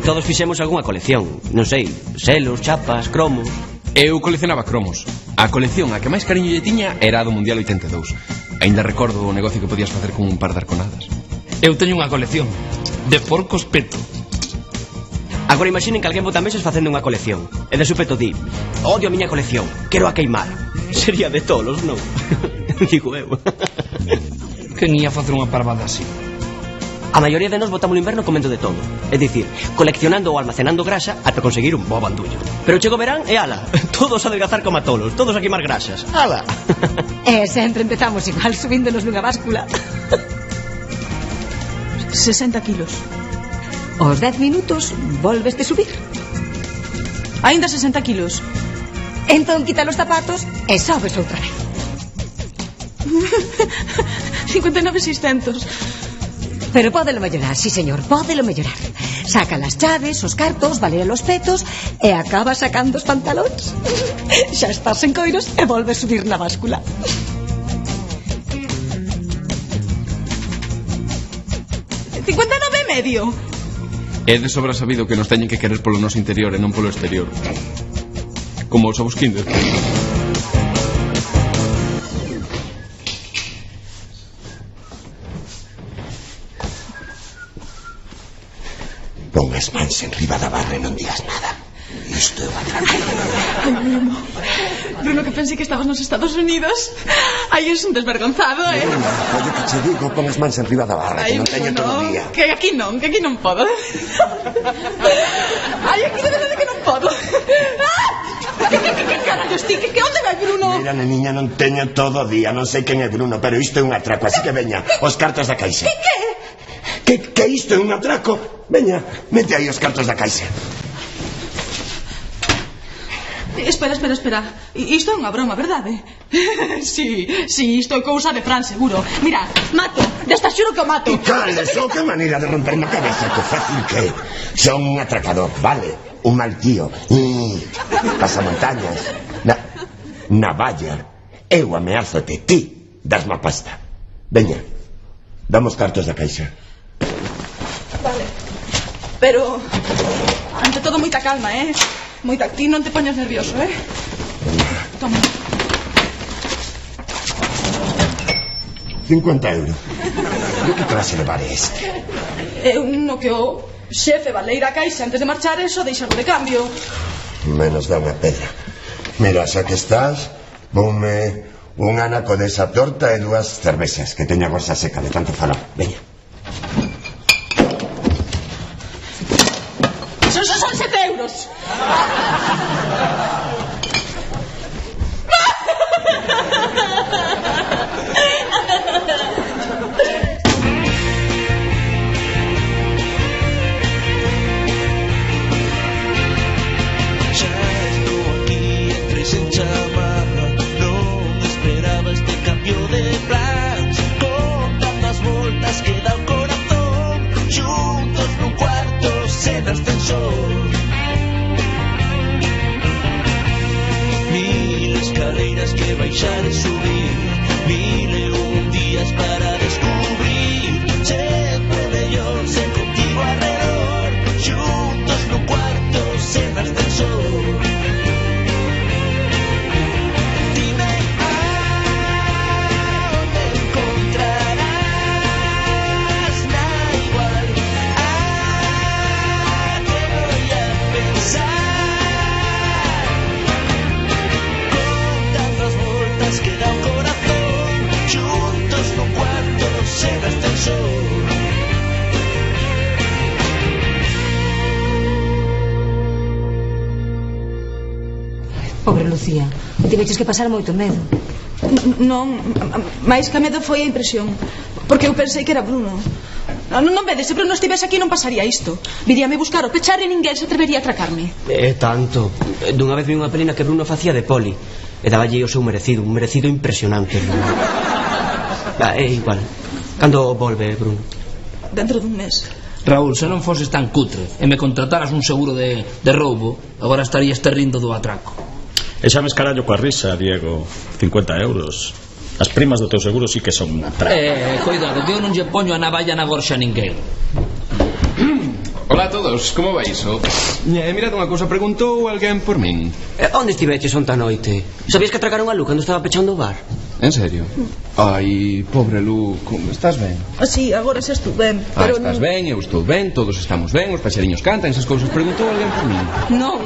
Todos fixemos algunha colección. Non sei, selos, chapas, cromos. Eu coleccionaba cromos. A colección a que máis cariño lle tiña era a do Mundial 82. Ainda recordo o negocio que podías facer con un par de arconadas. Eu teño unha colección de porcos peto. Agora imaginen que alguén bota meses facendo unha colección e de súpeto di: odio a miña colección, quero a queimar. Sería de tolos, non? Digo eu. Quen ia facer unha parvada así? A maioría de nós botamos no inverno comendo de todo. É dicir, coleccionando ou almacenando grasa ata conseguir un bo bandullo. Pero chego o verán e ala, todos a adelgazar como a tolos, todos a queimar grasas. Ala. Sempre empezamos igual, subíndonos nunha báscula. 60 kilos. Aos 10 minutos volves de subir. Ainda 60 kilos. Entón quita os zapatos e sobes outra vez. 59,600. Pero pódelo mellorar, sí señor, pódelo mellorar. Saca las chaves, os cartos, balea los petos e acaba sacando os pantalóns. Xa estás en coiros e volves subir na báscula. medio. É de sobra sabido que nos teñen que querer polo noso interior e non polo exterior. Como os ovos Kinder. Pon as mans enriba da barra e non digas nada. Isto é un atraco. Ai, Bruno, que pensei que estabas nos Estados Unidos. Ai, es un desvergonzado, Oye, que che digo, pon as mans enriba da barra, que non teño todo o día. Que aquí non podo. Ai, aquí de verdade que non podo. Que carallos ti? Que onde vai Bruno? Mira, neniña, non teño todo o día. Non sei quen é Bruno, pero isto é un atraco. Así que veña, os cartos da caixa. Que isto é un atraco? Veña, mete aí os cartos da caixa. Espera. Isto é unha broma, verdade? Sí, isto é cousa de Fran, seguro. Mira, mato, desta xuro que o mato. Cales, que maneira de romperme a cabeza, que fácil que é. Son un atracador, vale? Un mal tío. Pasamontañas. Navalla. Eu ameazote, ti dasme a pasta. Veña, damos cartos da caixa. Vale. Pero, ante todo, moita calma, Moita, ti non te poñas nervioso, Toma. 50 euros. De que clase de bar é este? No que o xefe valeira a caixa antes de marchar, eso deixarlo de cambio. Menos dá unha pedra. Mira, xa que estás, ponme un anaco desa torta e 2 cervezas, que teña gorsa seca de tanto falar. Veña. Son 7 euros. Baixar e subir, 1001 días para descubrir. Sempre mellor sen contigo alrededor, xuntos no cuarto sen ascensor. Dime aonde encontrarás na igual que voy a pensar. Que da un corazón, juntos no cuarto sen ascensor. Pobre Lucía, tiveches que pasar moito medo. Non, máis que medo foi a impresión, porque eu pensei que era Bruno. Non vedes, se Bruno estivese aquí non pasaría isto. Viríame buscar o pechar e ninguén se atrevería a atracarme. É tanto. Dunha vez vi unha pelina que Bruno facía de poli e daballe o seu merecido, un merecido impresionante. É igual. Cando volve, Bruno? Dentro dun mes. Raúl, se non foses tan cutre e me contrataras un seguro de roubo, agora estarías te rindo do atraco. E xa me escarallo coa risa, Diego. 50 euros. As primas do teu seguro sí que son un atraco. Cuidado, que eu non lle poño a navalla na gorxa a ninguén. Hola a todos, como vai iso? Mirad unha cousa, preguntou alguén por min. Onde estiveches onta noite? Sabías que atracaron a Lu cando estaba pechando o bar? En serio? Ai, pobre Lu, estás ben? Sí, agora xa estou ben, pero estás ben, eu estou ben, todos estamos ben, os paxariños cantan, esas cousas. Preguntou alguén por min? Non,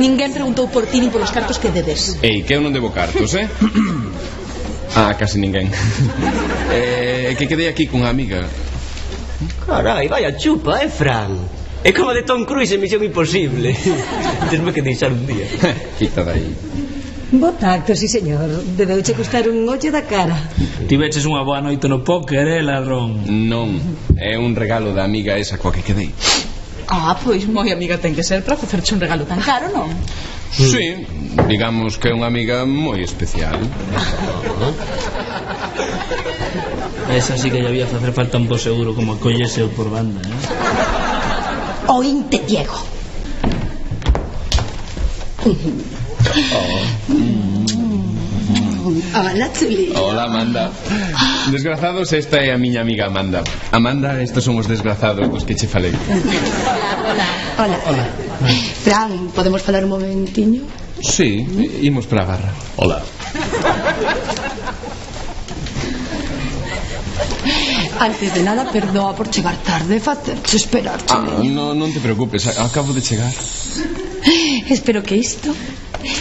ninguén preguntou por ti nin polos cartos que debes. Ei, que eu non debo cartos, casi ninguén. Que quedei aquí cunha amiga. Carai, vaya chupa, Fran? É como de Tom Cruise en Misión Imposible. Tesme que deixar un día. Quita dai. Bo tacto, sí, señor. Debeuche custar un ollo da cara. Tiveches unha boa noite no póker, ladrón? Non, é un regalo da amiga esa coa que quedei. Pois moi amiga ten que ser para facerche un regalo tan caro, non? Sí, digamos que é unha amiga moi especial. Esa sí que lle había facer falta un bo seguro como acollese por banda, Oínte, Diego. Hola, Chuli. Hola, Amanda. Desgrazados, esta é a miña amiga Amanda. Amanda, estes son os desgrazados dos que che falei. Hola. Fran, podemos falar un momentiño? Sí, imos para a barra. Hola. Antes de nada, perdoa por chegar tarde, facerche esperar, chuliño. Non te preocupes, acabo de chegar. Espero que isto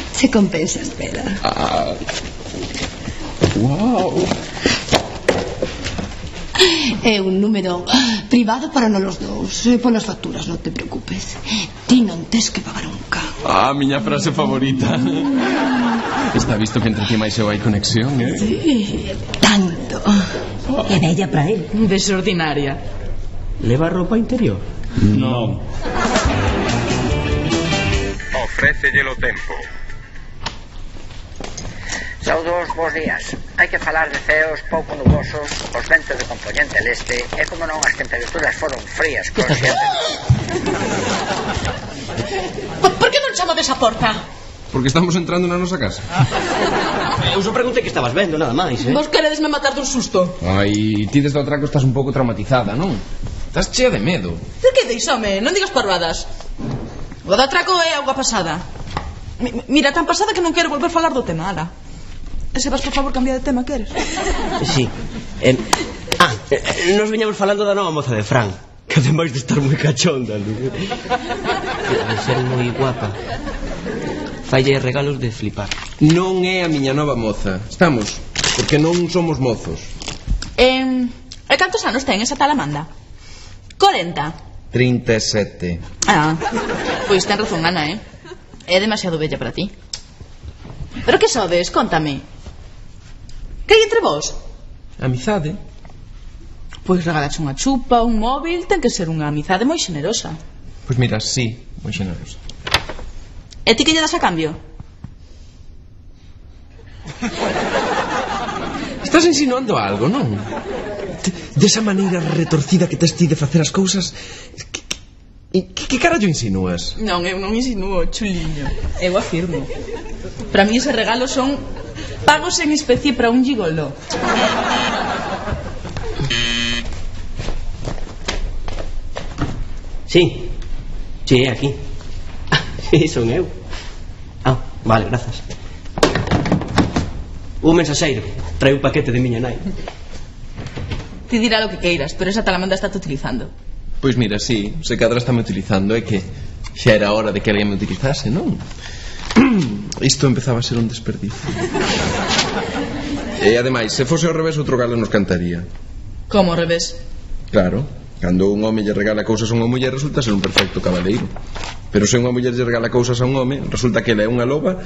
se compense a espera. Wow. É un número privado para nós os dous. Polas facturas, non te preocupes. Ti non tes que pagar un can. Miña frase favorita. Está visto que entre ti máis eu hai conexión, Sí, tanto. É bella para él. Desordinaria. Leva roupa interior? Non. Ofrécelle o tempo. Saudos, bons días. Hai que falar de ceos pouco nubosos, os ventos de componente leste e como non as temperaturas foron frías conscientes. Por que non chamades a porta? Porque estamos entrando na nosa casa. Eu só preguntei que estabas vendo, nada máis, Vos queredesme matar dun susto? Ai, ti desde o atraco estás un pouco traumatizada, non? Estás chea de medo. De que deis, home? Non digas parvadas. O da atraco é auga pasada. Mira, tan pasada que non quero volver falar do tema, ala. E se vas, por favor, cambiar de tema, queres? Sí. Nos viñamos falando da nova moza de Fran, que ademais de estar moi cachonda, de ser moi guapa, falle regalos de flipar. Non é a miña nova moza. Estamos, porque non somos mozos. E cantos anos ten esa tal Amanda? 40. 37. Pois ten razón, Ana, é demasiado bella para ti. Pero que sodes? Cóntame. Que hai entre vos? Amizade. Pois regalache unha chupa, un móvil. Ten que ser unha amizade moi xenerosa. Pois mira, sí, moi xenerosa. E ti que lle das a cambio? Estás insinuando algo, non? Desa maneira retorcida que tes ti de facer as cousas. Que carallo insinúas? Non, eu non insinúo, chuliño. Eu afirmo. Para mí ese regalo son pagos en especie para un gigolo. Sí, é aquí. Sí, son eu. Vale, grazas. Un mensaxeiro trae un paquete de miña nai. Ti dirá lo que queiras, pero esa talamanda está te utilizando. Pois mira, sí, se cadra está me utilizando. É que xa era hora de que alguén me utilizase, non? Isto empezaba a ser un desperdicio. E ademais, se fose ao revés, outro galo nos cantaría. Como ao revés? Claro, cando un home lle regala cousas a unha muller, resulta ser un perfecto cabaleiro. Pero se unha muller lle regala cousas a un home, resulta que ela é unha loba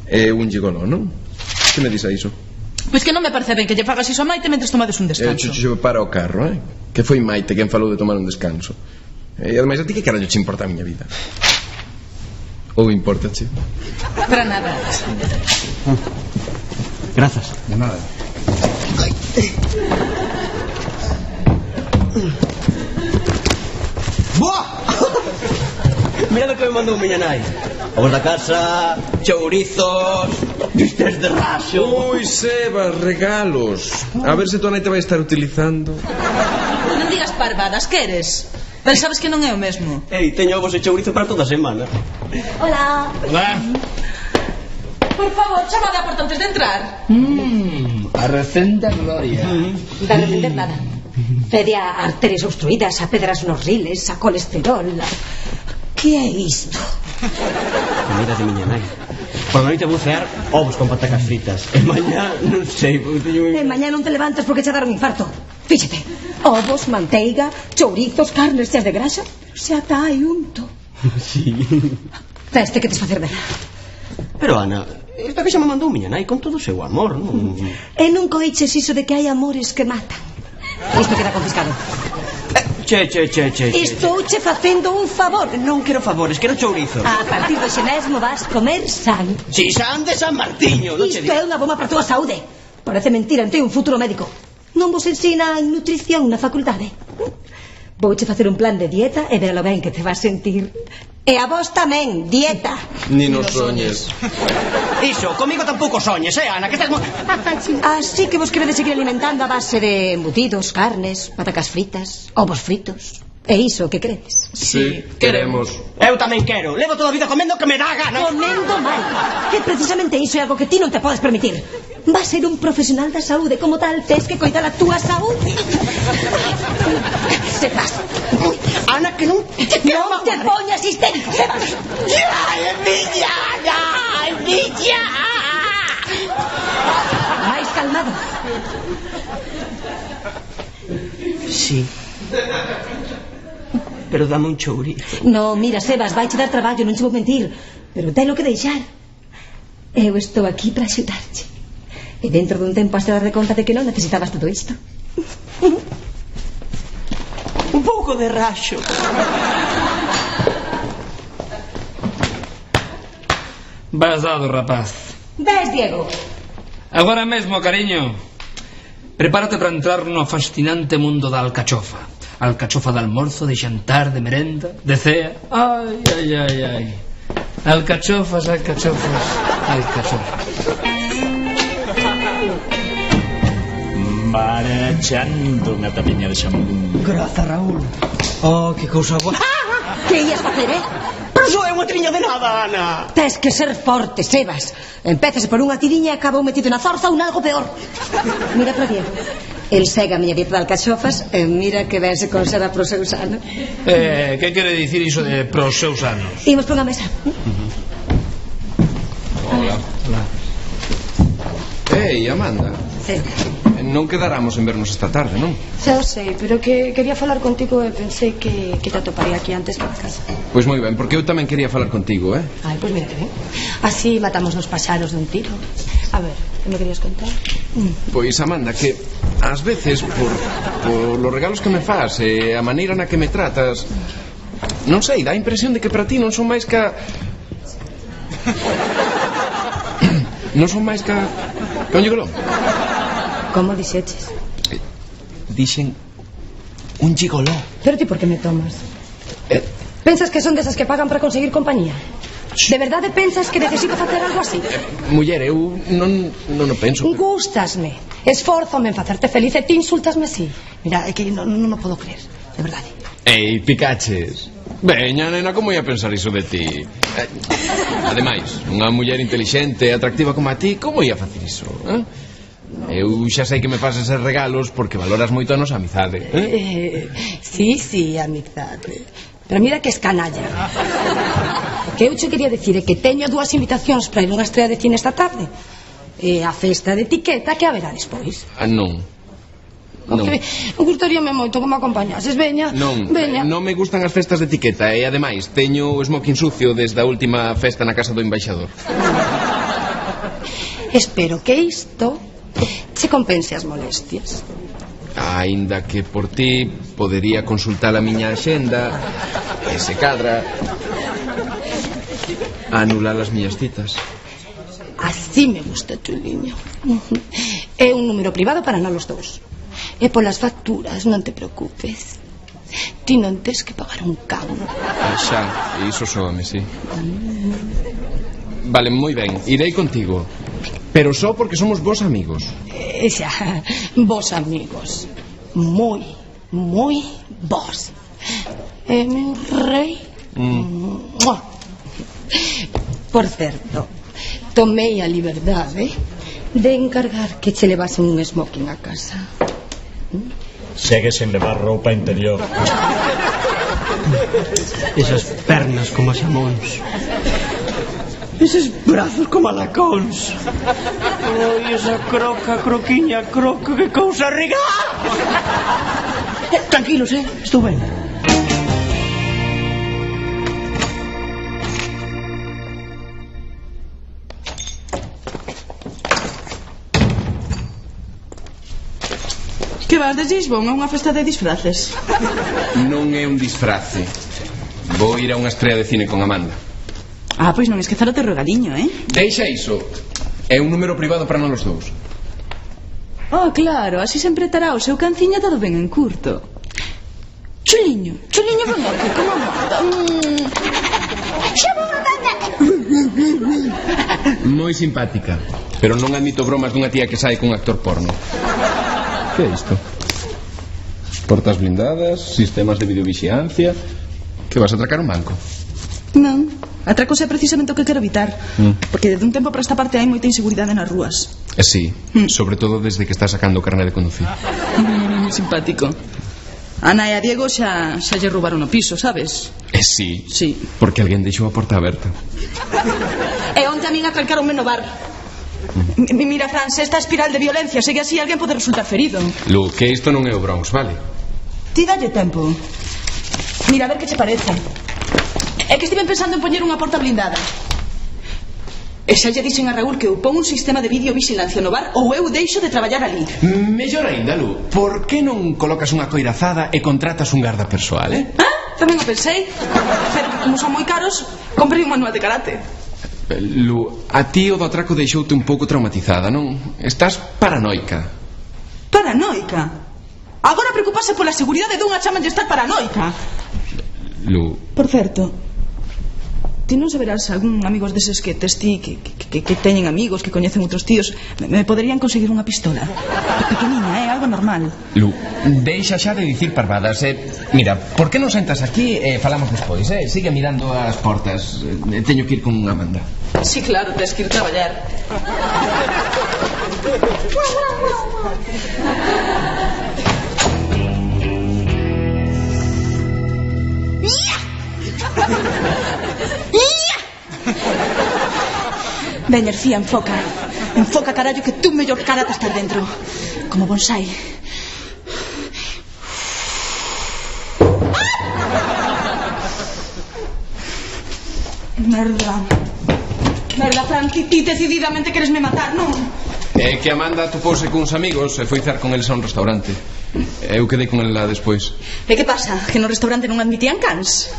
e un gigoló, non? Que me dis a iso? Pois que non me parece ben que lle fagas iso a Maite mentres tomades un descanso. Chucho, para o carro, que foi Maite quen falou de tomar un descanso. E ademais, a ti que carallo che importa a miña vida? Ou importache? Para nada. Grazas. De nada. Boa! Mira do que me mandou miña nai. Ovos da casa, chourizos, vistes de raxo. Ui, Sebas, regalos. A ver se tua nai te vai estar utilizando. Non digas parvadas, que eres? Pero sabes que non é o mesmo. Ei, teño ovos e chourizo para toda a semana. Hola. Va. Por favor, chamade a porta antes de entrar. A recenda gloria. Da non entender nada. Fede a arterias obstruídas, a pedras nos riles, a colesterol. Que é isto? Comida de miña nai. Por la noite vou cear ovos con patacas fritas. E mañá, non sei, teño... E mañá non te levantas porque xa dar un infarto. Fíxate, ovos, manteiga, chourizos, carnes cheas de grasa. Xa está aí unto. Sí. Teste que desfacer dela. Pero, Ana, esta que xa me mandou miña nai con todo o seu amor, non? E nunca oiches iso de que hai amores que matan. Isto queda confiscado. Che. Estouche facendo un favor. Non quero favores, quero chourizo. A partir de xe mesmo vas comer san. Si, san de San Martiño, non che Isto é digo. unha bomba para a túa saúde. Parece mentira, non ten un futuro médico. Non vos ensinan nutrición na facultade. Vouche facer un plan de dieta e velo ben que te vas sentir. E a vos tamén, dieta. Ni nos soñes. Iso, comigo tampouco soñes, Ana, que tes... Así que vos queredes seguir alimentando a base de embutidos, carnes, patacas fritas, ovos fritos. E iso que credes? Sí, queremos. Eu tamén quero. Levo toda a vida comendo que me dá gana. Comendo mal. Que precisamente iso é algo que ti non te podes permitir. Vas ser un profesional da saúde, como tal, tes que coidar a túa saúde. Se vas. Ana, que non... Non te poñas histérico, se vas. Niña! Mais calmado. Sí. Pero dame un chourizo. No, mira, Sebas, vai che dar traballo, non che vou mentir. Pero telo que deixar. Eu estou aquí para axudarte. E dentro dun tempo has de dar de conta de que non necesitabas todo isto. Un pouco de raxo. Vas dado, rapaz. Ves, Diego. Agora mesmo, cariño. Prepárate para entrar no fascinante mundo da alcachofa. Alcachofa de almorzo, de xantar, de merenda, de cea. Ai. Alcachofas. Marachando unha tapiña de xampú. Graza, Raúl. Oh, que cousa boa. Que ías facer, Pero iso é unha triña de nada, Ana. Tes que ser forte, Sebas. Empézase por unha tiriña e acabou metido na zorza ou nalgo peor. Mira para Diego. El segue a miña dieta de alcachofas e mira que ben se conserva pros seus anos. Que quere dicir iso de pros seus anos? Imos por unha mesa. Hola. Ei, Amanda. Sí. Non quedáramos en vernos esta tarde, non? Xa o sei, pero que quería falar contigo e pensei que te atoparía aquí antes para casa. Pois moi ben, porque eu tamén quería falar contigo, Ai, pois mira que ben. Así matamos nos paxaros dun tiro. A ver, que me querías contar? Pois, Amanda, que ás veces por los regalos que me fas e a maneira na que me tratas, non sei, dá a impresión de que para ti non son máis ca... non son máis ca... un gigoló. Como dixeches? Dixen un gigoló. Pero ti por que me tomas? Pensas que son desas que pagan para conseguir compañía? De verdade pensas que necesito facer algo así? Muller, eu non o penso. Gústasme, esforzome en facerte feliz e ti insultasme así. Mira, é que non o podo creer, de verdade. Ei, picaches. Veña, nena, como ia pensar iso de ti? Ademais, unha muller intelixente e atractiva como a ti, como ia facer iso? Eu xa sei que me fas eses regalos porque valoras moito a nosa amizade. Sí, amizade. Pero mira que es canalla. Que eu che quería dicir é que teño 2 invitacións para ir a unha estrela de cine esta tarde. E a festa de etiqueta que haberá despois. Non. Gustaríame moito que me acompañases, veña. Non me gustan as festas de etiqueta. E ademais, teño o smoking sucio desde a última festa na casa do embaixador. Espero que isto che compense as molestias. Aínda que por ti podería consultar a miña axenda e se cadra anular as miñas citas. Así me gusta tu liña. É un número privado para nós os dous. E polas facturas non te preocupes. Ti non tes que pagar un cabo. Xa, iso soame, sí. Vale, moi ben, irei contigo. Pero só porque somos vos amigos. Xa, vos amigos. Moi vos. meu rei. Por certo, tomei a liberdade de encargar que che levasen un smoking a casa. Segue sen levar roupa interior. Esas pernas como as xamóns. Eses brazos como alacóns. Oi, esa croquiña, que cousa rica. Tranquilos, estou ben. Que vas de Lisbon a unha festa de disfraces? Non é un disfrace. Vou ir a unha estrella de cine con Amanda. Pois non esquezar o teu regaliño, Deixa iso. É un número privado para nós os dous. Claro, así sempre terá o seu canciño todo ben en curto. Chuliño, ven aquí, como Amanda. Moi simpática. Pero non admito bromas dunha tía que sae cun actor porno. Que é isto? Portas blindadas, sistemas de videovixiancia. Que vas a atracar un banco? Non, atracos é precisamente o que quero evitar. Porque desde un tempo para esta parte hai moita inseguridade nas rúas. Sí, sobre todo desde que está sacando o carné de conducir. Moi simpático. Ana e a Diego xa lle roubaron o piso, sabes? Sí, Sí. porque alguén deixou a porta aberta. E onte a min atracaronme no bar. Mira, Fran, se esta espiral de violencia segue así, alguén pode resultar ferido. Lu, que isto non é o Bronx, vale? Ti dalle tempo. Mira, a ver que che parece. É que estive pensando en poñer unha porta blindada. E xa lle dixen a Raúl que eu pon un sistema de videovigilancia no bar ou eu deixo de traballar ali. Mellor ainda, Lu, por que non colocas unha coirazada e contratas un garda persoal, Tamén o pensei. Pero que como son moi caros, comprei un manual de karate. Lu, a ti o do atraco deixoute un pouco traumatizada, non? Estás paranoica. Paranoica? Agora preocupase pola seguridade dunha chaman de estar paranoica. Lu... Por certo, ti non saberás algún amigos deses que tes ti que teñen amigos, que coñecen outros tíos, me poderían conseguir unha pistola pequeniña, algo normal. Lu, deixa xa de dicir parvadas. Mira, por que non sentas aquí e falamos despois, Sigue mirando as portas. Teño que ir con Amanda. Sí, claro, tens que ir traballar. Veña, Erfía, enfoca. Enfoca, carallo, que tú mellor karate estar dentro. Como bonsai. Merda, Fran, ti decididamente queresme matar, non? É que Amanda topouse cuns amigos e foi cer con eles a un restaurante. Eu quedei con ela despois. E que pasa? Que no restaurante non admitían cans?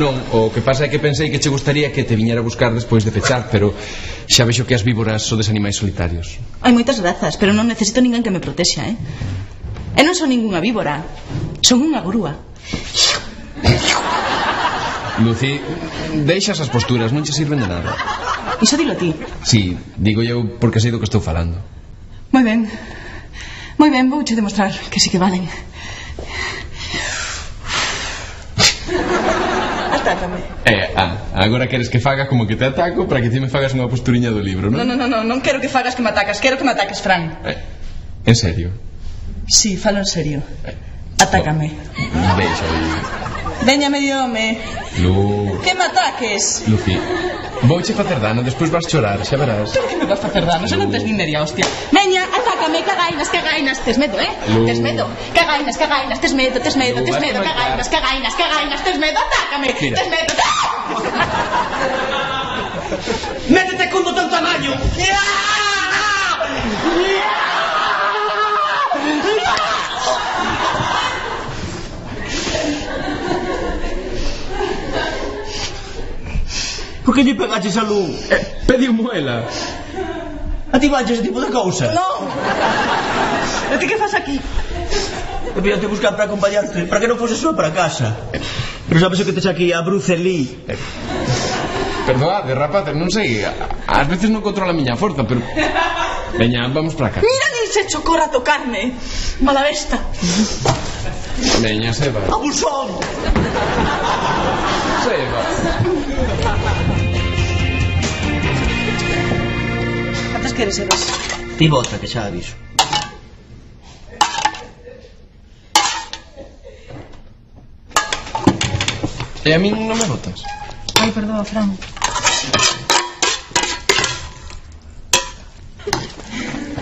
Non, o que pasa é que pensei que che gustaría que te viñera a buscar despois de pechar, pero xa vexo que as víboras sodes animais solitarios. Hai moitas razas, pero non necesito ninguén que me protexa, E non son ningunha víbora, son unha grúa. Lucy, deixa esas posturas, non che sirven de nada. Iso dilo ti. Sí, digo eu porque sei do que estou falando. Moi ben, vouche demostrar que sí que valen. Atácame. Agora queres que faga como que te ataco para que ti me fagas unha posturiña do libro, non? Non quero que fagas que me atacas, quero que me ataques, Fran. En serio? Sí, falo en serio. Atácame. Deixa aí. Veña, medio home. Lu... Que me ataques. Lucy, vouche facer dano, despois vas chorar, xa verás. Pero que me vas facer dano, se non tes nin media hostia. Veña, atácame, cagainas. Tes medo, Lu... Tes medo. Cagainas, tes medo. Cagainas, tes medo, atácame. Mira. Tes medo. Métete con do teu tamaño. Por que lle pegaches a Lu? Pediu muela. A ti vanches ese tipo de cousa? Non. E ti que fas aquí? Eu vínate buscar para acompañarte, para que non foses só para casa. Pero sabes o que tes aquí, a Bruce Lee. Perdoade, rapaz, non sei. Ás veces non controlo a miña forza, pero... Veña, vamos para casa. Mira, nin se chocora a tocarme. Mala besta. Veña, Sebas. ¡Abusón! Sebas. Cantas queres, Sebas? Ti bota, que xa aviso. E a min non me botas? Ai, perdoa, Fran.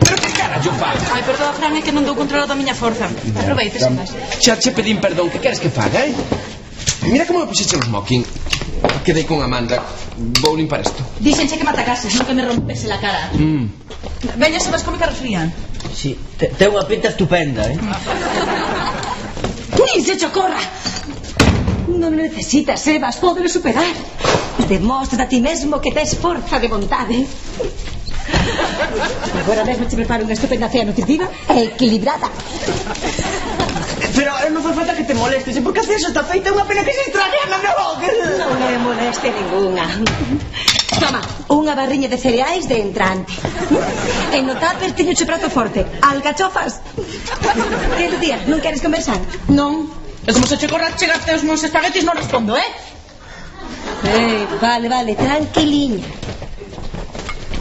Pero que carallo faz? Ai, perdoa, Fran, é que non dou controlado a miña forza. Aproveite, Sebas. Xa che pedín perdón, que queres que faga, Mira como me puxeche o smoking. Quedei con Amanda. Vou limpar isto. Dixenche que me atacases, non que me rompese la cara. Veña, Sebas, come carros frían. Sí, ten unha pinta estupenda, ¡Nin se chocorra! Non necesitas, Sebas, pódelo superar. Demostra a ti mesmo que tes forza de vontade. Agora mesmo te preparo unha estupenda cea nutritiva e equilibrada. Pero non fai falta que te molestes, porque a cea está feita unha pena que se estrague a na boca. Non me moleste ninguna. Toma, unha barriña de cereais de entrante. E no tupper teño che prato forte, alcachofas. Que tu tía, non queres conversar? Non. E como se che corra chegaste os meus espaguetis non respondo, Vale, tranquiliña.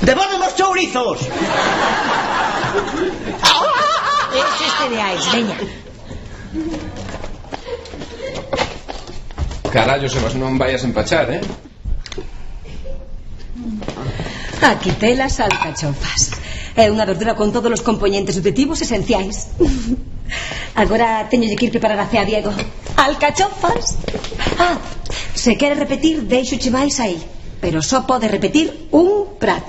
¡Devolve os chourizos! Eses cereais, veña. Carallo, Sebas, non vayas a empachar, Aquí telas alcachofas. É unha verdura con todos os componentes nutritivos esenciais. Agora teño que ir preparar a cea, Diego. Alcachofas. Se queres repetir, deixoche máis aí. Pero só pode repetir un prato.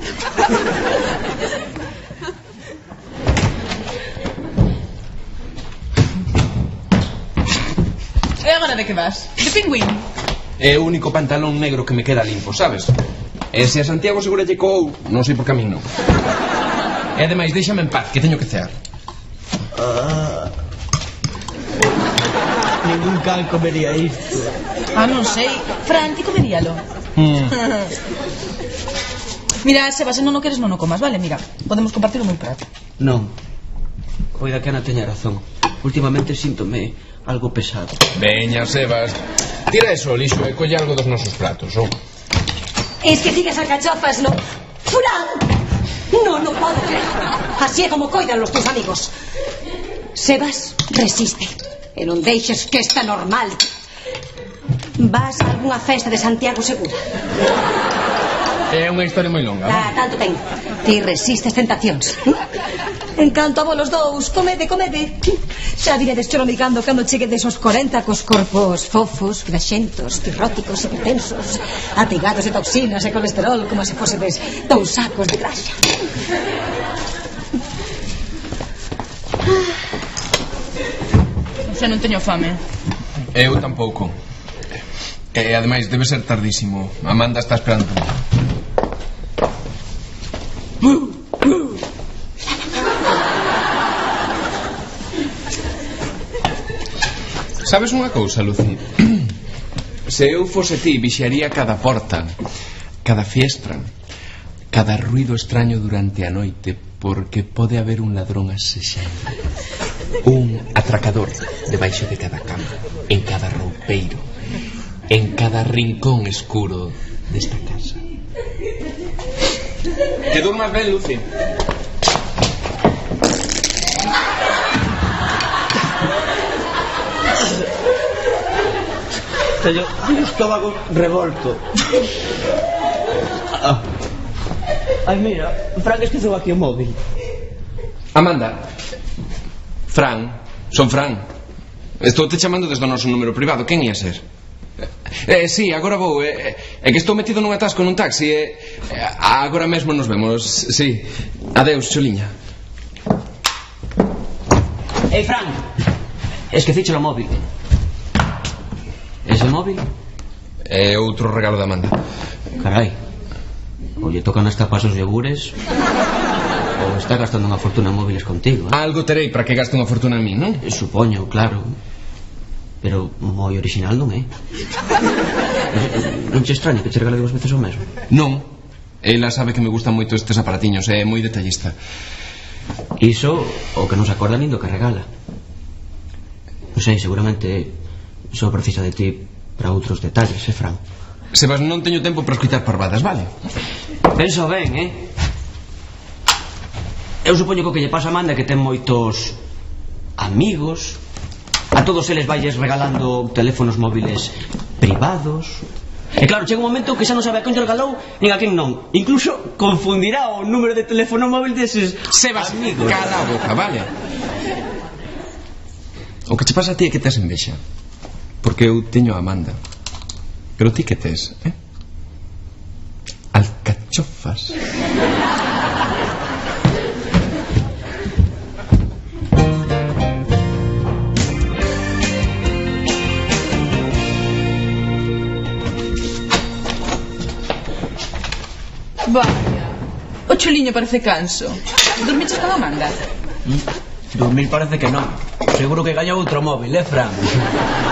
E agora de que vas? De pingüín? É o único pantalón negro que me queda limpo, sabes? E se a Santiago segura lle coou, non sei por que a min non. E ademais, déxame en paz, que teño que cear. Ningún can comería isto. Non sei. Fran, ti comeríalo? Mira, Sebas, se non o queres non o comas, vale? Mira, podemos compartir un prato. Non. Coida que Ana teña razón. Últimamente síntome algo pesado. Veña, Sebas, tira eso, lixo, e colle algo dos nosos platos, Es que sigas alcachofas, no. ¡Furán! No puedo creer. Así é como coidan los tus amigos. Sebas, resiste. E non deixes que esta normal. Vas a algunha festa de Santiago segura. É unha historia moi longa. Tanto ten. Ti resistes tentacións. En canto a vos dous, comede. Xa viredes choromicando cando cheguedes aos 40 cos corpos fofos, graxentos, cirróticos, hipertensos, atigados de toxinas e colesterol, como se fosedes 2 sacos de graxa. Xa non teño fame. Eu tampouco. E ademais debe ser tardísimo. Amanda está esperando. Sabes unha cousa, Lucy? Se eu fose ti, vixiaría cada porta, cada fiestra, cada ruido extraño durante a noite, porque pode haber un ladrón asexando, un atracador debaixo de cada cama, en cada roupeiro, en cada rincón escuro desta casa. Que durmas ben, Lucy. Teño o estómago revolto. Ai, mira, Fran esqueceu aquí o móvil. Amanda. Fran. Son Fran. Estou te chamando desde o noso número privado. Quen ia ser? Sí, agora vou. É que estou metido nun atasco nun taxi e agora mesmo nos vemos. Sí. Adeus, Xoliña. Ei, Fran, esquecíchelo o móvil. Ese móvil? É outro regalo da Amanda. Carai, ou lle tocan hasta pasos yogures ou está gastando unha fortuna en móviles contigo, Algo terei para que gaste unha fortuna en mí, non? Supoño, claro. Pero moi original non é. Non che extraña que che regale 2 veces o mesmo? Non. Ela sabe que me gustan moito estes aparatiños. É moi detallista. Iso o que non se acorda nin do que regala. Non sei, seguramente só precisa de ti para outros detalles, Fran? Sebas, non teño tempo para escutar parvadas, vale? Penso ben, Eu supoño que o que lle pasa a Amanda é que ten moitos amigos. A todos eles vailles regalando teléfonos móviles privados. E claro, chega un momento que xa non sabe a quen lle regalou nin a quen non. Incluso confundirá o número de teléfono móvil deses Sebas, amigos. cala a boca, vale? O que che pasa a ti é que tes envexa. Porque eu teño a Amanda. Pero ti que tes, alcachofas. Vaya, o chuliño parece canso. Dormiches con Amanda? Dormir parece que non. Seguro que gañou outro móvil, Fran?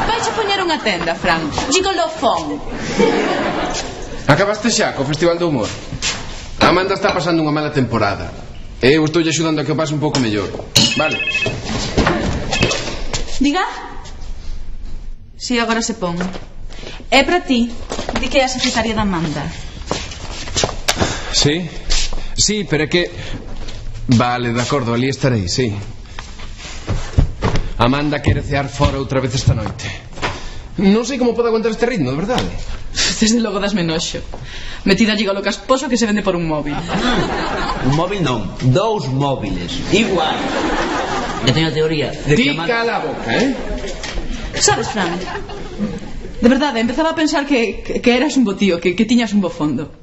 Vais a poñer unha tenda, Fran. Gigolofón. Acabaste xa co Festival do Humor? A Amanda está pasando unha mala temporada. Eu estou axudando a que o pase un pouco mellor. Vale. Diga? Si, agora se pon. É para ti. Di que é a secretaria da Amanda. Sí, sí, pero é que... Vale, de acordo, ali estarei, sí. Amanda quere cear fora outra vez esta noite. Non sei como pode aguantar este ritmo, de verdade. Desde logo dasme noxo. Metida gigolo casposo que se vende por un móvil. Un móvil non, 2 móviles. Igual. Eu teño a teoría de que Ti cala a boca, Sabes, Fran? De verdade, empezaba a pensar que eras un bo tío, que tiñas un bo fondo.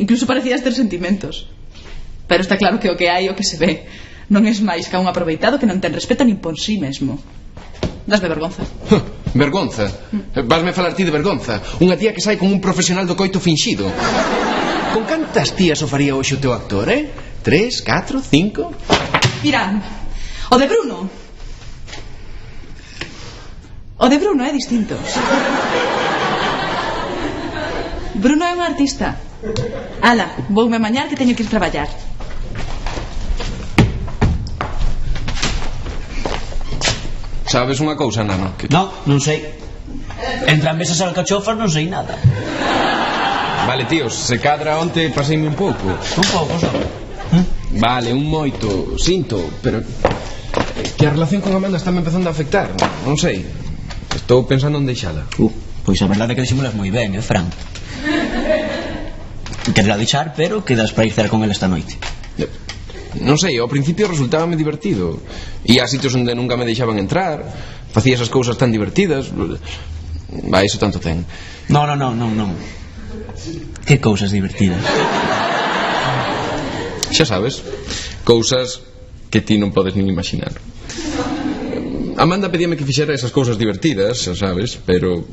Incluso parecías ter sentimentos. Pero está claro que o que hai, o que se ve, non es máis que un aproveitado que non ten respeto nin por sí mesmo. Dasme vergonza. Vergonza? Vasme falar ti de vergonza? Unha tía que sai con un profesional do coito finxido. Con cantas tías o faría hoxe o teu actor, 3, 4, 5? Mira, o de Bruno. O de Bruno é distinto. Bruno é un artista. Ala, voume mañar que teño que ir traballar. Sabes unha cousa, nano? Que... Non sei. Entre ambesas alcachofas non sei nada. Vale, tíos, se cadra onte paseime un pouco. Un pouco, só. Vale, un moito, sinto, pero... que a relación con Amanda está me empezando a afectar. Non sei. Estou pensando en deixala. Pois a verdade é que disimulas moi ben, Fran? Querela deixar, pero quedas para ir cear con ela esta noite. Non sei, ao principio resultábame divertido. Ia a sitios onde nunca me deixaban entrar. Facía esas cousas tan divertidas. Va, iso tanto ten. Non. Que cousas divertidas? Xa sabes, cousas que ti non podes nin imaginar. Amanda pedíame que fixera esas cousas divertidas, xa sabes, pero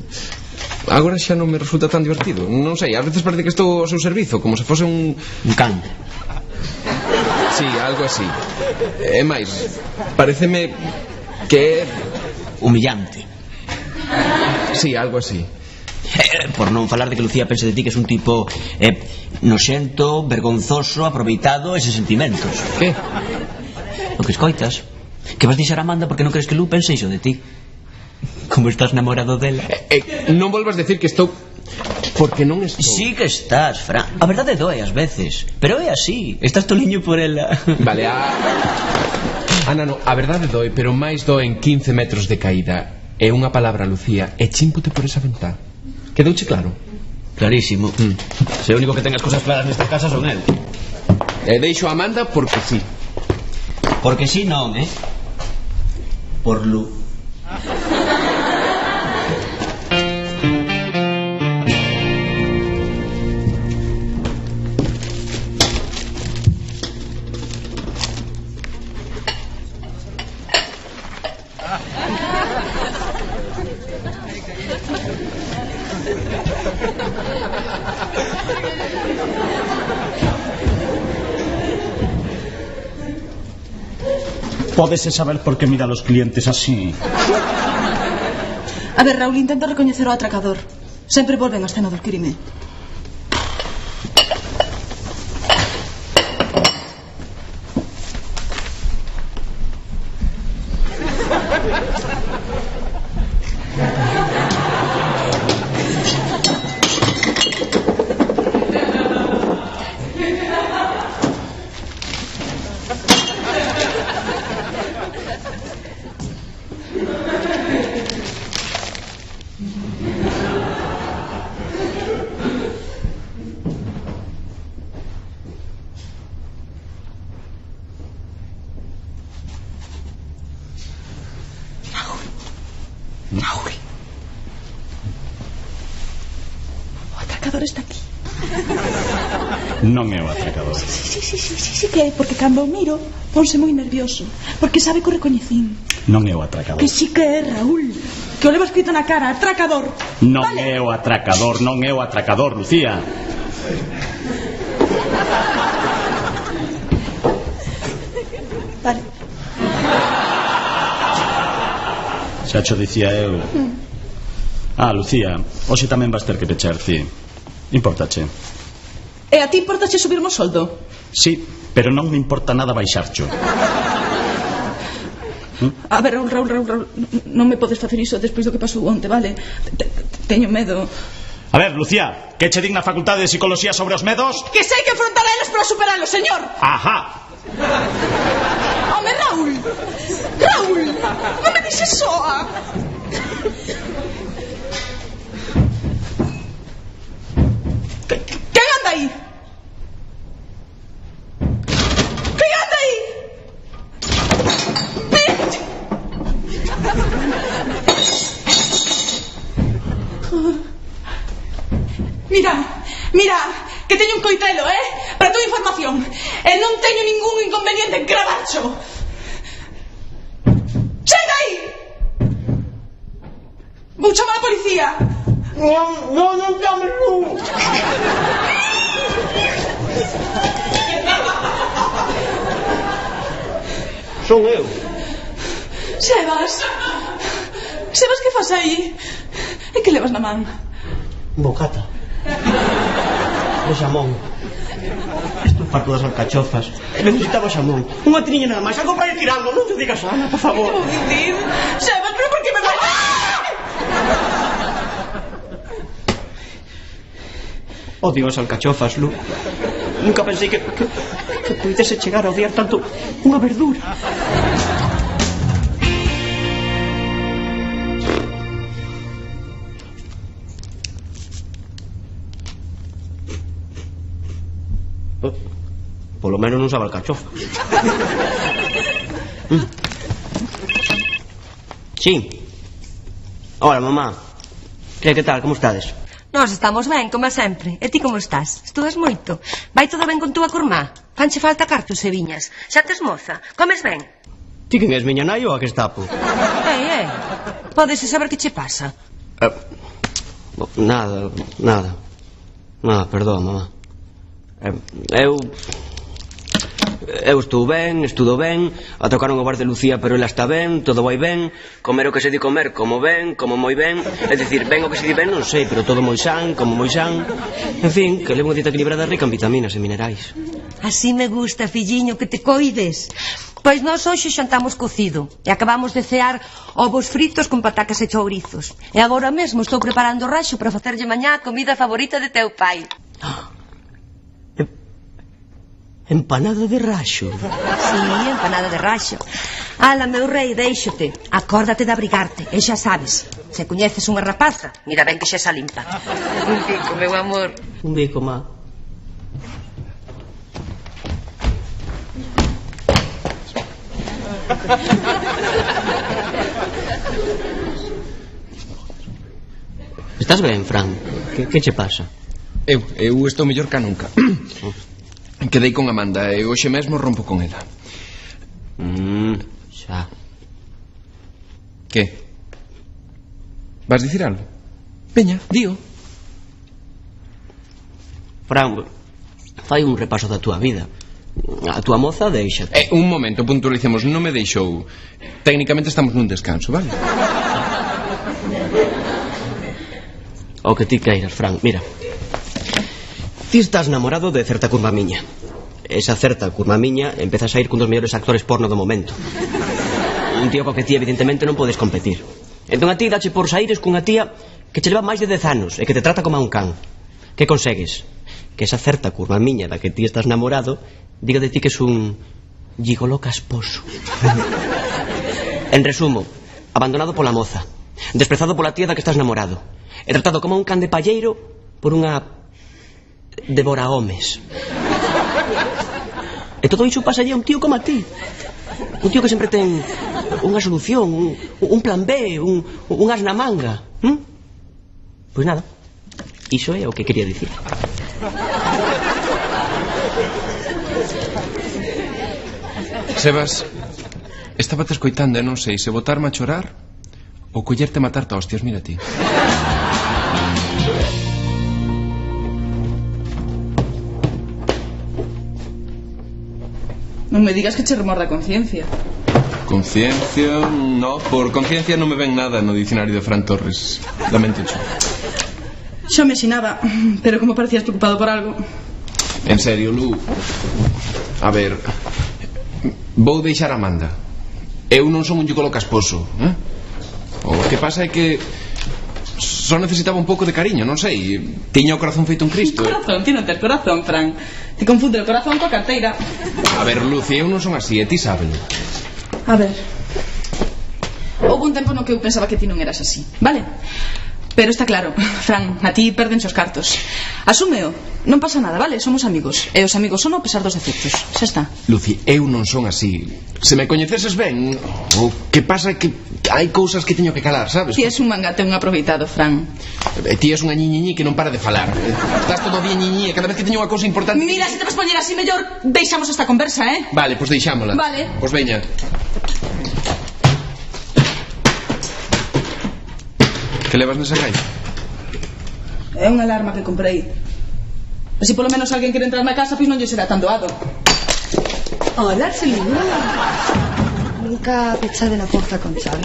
agora xa non me resulta tan divertido. Non sei, ás veces parece que estou ao seu servizo, como se fose un can. Sí, algo así. É máis, pareceme que é humillante. Sí, algo así. Por non falar de que Lucía pense de ti que es un tipo noxento, vergonzoso, aproveitado e sen sentimentos. Que? O que escoitas. Que vas deixar a Amanda porque non crees que Lu pense iso de ti. Como estás namorado dela. Non volvas decir que estou... Porque non estou... Sí que estás, Fran. A verdade doe ás veces, pero é así. Estás toliño por ela. Vale, Ana, no, a verdade doe, pero máis doe en 15 metros de caída. É unha palabra, Lucía, e chímpote por esa ventá. Quedouche claro? Clarísimo. Se o único que ten as cosas claras nesta casa son el. E deixo a Amanda porque sí. Porque sí non, Por Lu. Pódese saber por qué mira a los clientes así. A ver, Raúl, intenta recoñecer o atracador. Sempre volven á escena do crime. Raúl. O atracador está aquí. Non é o atracador. Sí que é, porque cando o miro ponse moi nervioso, porque sabe que o recoñecín. Non é o atracador. Que sí que é, Raúl, que o leva escrito na cara, atracador. Non vale. é o atracador, non é o atracador, Lucía. Vale. Xa cho dicía eu. Lucía, hoxe tamén vas ter que pechar, ti. Importache? E a ti importache subirme o soldo? Sí, pero non me importa nada baixarcho. A ver, Raúl, non me podes facer iso despois do que pasou onte, vale? Teño medo. A ver, Lucía, que che din na Facultade de Psicología sobre os medos? Que sei que enfrontar a eles para superalos, señor. Ajá. Home, Raúl, non me deixes soa. Quen anda aí? Quen anda aí? Mira, que teño un coitelo, para tu información. E non teño ningún inconveniente en gravarcho. Chega aí! Vou chamar a policía. Non chames non. Son eu. Sebas, que fas aí? E que levas na man? Bocata. De xamón. Estou farto das alcachofas. Necesitaba xamón. Unha tiriña nada máis. Algo para ir tirando. Non te digas, Ana, por favor. Que vou dicir? Sebas, pero por que me vai... Odio as alcachofas, Lu. Nunca pensei que pudese chegar a odiar tanto unha verdura. Polo menos non sabe alcachofa. Sí. Hola, mamá. Que tal, como estades? Nós estamos ben, como sempre. E ti como estás? Estudas moito? Vai todo ben con túa curmá? Fanche falta cartos e viñas? Xa tes moza? Comes ben? Ti quen és, miña nai ou a que estapo? Podes saber que che pasa? Nada, perdón, mamá. Eu estou ben, estudo ben. Atocaron o bar de Lucía, pero ela está ben. Todo vai ben. Comer o que se di comer, como ben, como moi ben. É dicir, ben o que se di ben, non sei, pero todo moi san, como moi san. En fin, que levo unha dieta equilibrada rica en vitaminas e minerais. Así me gusta, filliño, que te coides. Pois nós hoxe xantamos cocido e acabamos de cear ovos fritos con patacas e chourizos. E agora mesmo estou preparando o raxo para facerlle mañá a comida favorita de teu pai. Empanada de raxo. Sí, empanada de raxo. Ala, meu rei, déixote. Acórdate de abrigarte, e xa sabes. Se coñeces unha rapaza, mira ben que xa se limpa. Un bico, meu amor. Un bico, má. Estás ben, Fran? Que che pasa? Eu estou mellor que nunca. Quedei con Amanda e hoxe mesmo rompo con ela. Xa. Que? Vas dicir algo? Veña, dío. Fran, fai un repaso da túa vida. A túa moza deixate. Un momento, puntualicemos, non me deixou. Técnicamente estamos nun descanso, vale? O que ti queiras, Fran, mira. Ti estás namorado de certa curma miña. Esa certa curma miña empezas a ir cun dos mellores actores porno do momento. Un tío co que ti evidentemente non podes competir. Entón a ti dache por saíres cunha tía que che leva máis de 10 anos e que te trata como a un can. Que consegues? Que esa certa curma miña da que ti estás namorado diga de ti que es un gigoló casposo. En resumo, abandonado pola moza, desprezado pola tía da que estás namorado e tratado como un can de palleiro por unha devora homes. E todo iso pasa a un tío como a ti. Un tío que sempre ten unha solución, un plan B, un as na manga. Pois nada, iso é o que quería dicir. Sebas, estaba te escoitando e non sei se botarme a chorar ou collerte a matarte a hostias, mira ti. Non me digas que che remorda a conciencia. Conciencia, no, por conciencia non me ven nada no dicionario de Fran Torres. Lamento cho. Xa me xinaba, pero como parecías preocupado por algo. En serio, Lu. A ver, vou deixar a Amanda. Eu non son un yucolo casposo, O que pasa é que só necesitaba un pouco de cariño, non sei. Tiña o corazón feito un Cristo. Corazón, ti non tes corazón, Fran. Ti confunde o corazón coa carteira. A ver, Lucy, eu non son así, e ti sábelo. A ver, houve un tempo no que eu pensaba que ti non eras así, vale? Pero está claro, Fran, a ti perdense os cartos. Asúmeo, non pasa nada, vale? Somos amigos. E os amigos son a pesar dos defectos. Xa está. Lucy, eu non son así. Se me coñeceses ben, o que pasa é que hai cousas que teño que calar, sabes? Ti és un mangate, un aproveitado, Fran. E ti és unha ñiñiñi que non para de falar. Estás todo o día ñiñi e cada vez que teño unha cousa importante... Mira, se te vas poñer así mellor, deixamos esta conversa, Vale, pois deixámola. Vale. Pois veña. Que levas nesa caixa? É unha alarma que comprei. Así polo menos alguén quere entrar na casa, pois non lle será tan doado. Hola, Celina. Nunca pechade na porta con chave.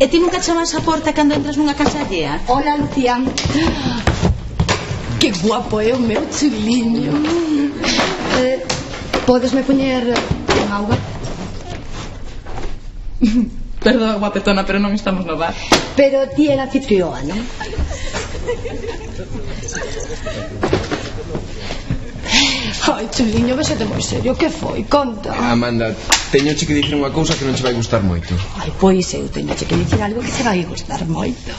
E ti nunca chamas a porta cando entras nunha casa allea? Hola, Lucía. Que guapo é o meu chuliño. Podesme poñer en auga? Perdón, guapetona, pero non estamos no bar. Pero ti é a anfitrioa, non? Ai, chuliño, vésete moi serio. Que foi? Conta. Amanda, teñoche que dicir unha cousa que non che vai gustar moito. Ai, pois eu teñoche que dicir algo que se vai gustar moito.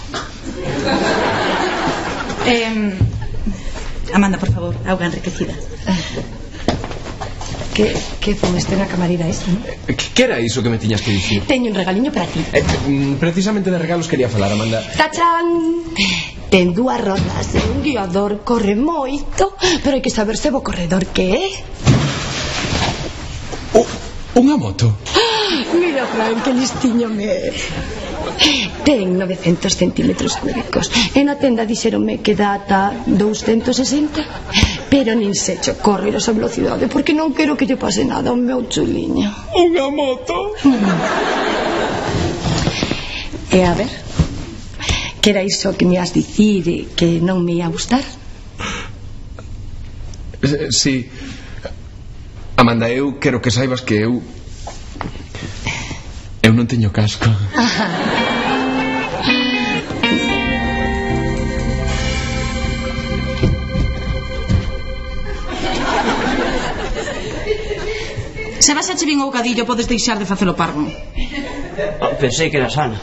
Amanda, por favor, auga enriquecida. Que fun este na camarera esta, non? Que era iso que me tiñas que dicir? Teño un regaliño para ti. Precisamente de regalos quería falar, Amanda. ¡Tachán! Ten dúas rodas e un guiador, corre moito, pero hai que saber se bo corredor que é. Unha moto? Mira, Fran, que listiño me é. Ten 900 centímetros cúbicos. E na tenda dixeronme que dá ata 260, pero nin secho correr a esa velocidade, porque non quero que lle pase nada ao meu chuliño. Unha moto? E a ver, que era iso que me has dicir que non me ia gustar? Sí. Amanda, eu quero que saibas que eu non teño casco. Se vas a che vin o bocadillo, podes deixar de facelo parvo. Pensei que era sana.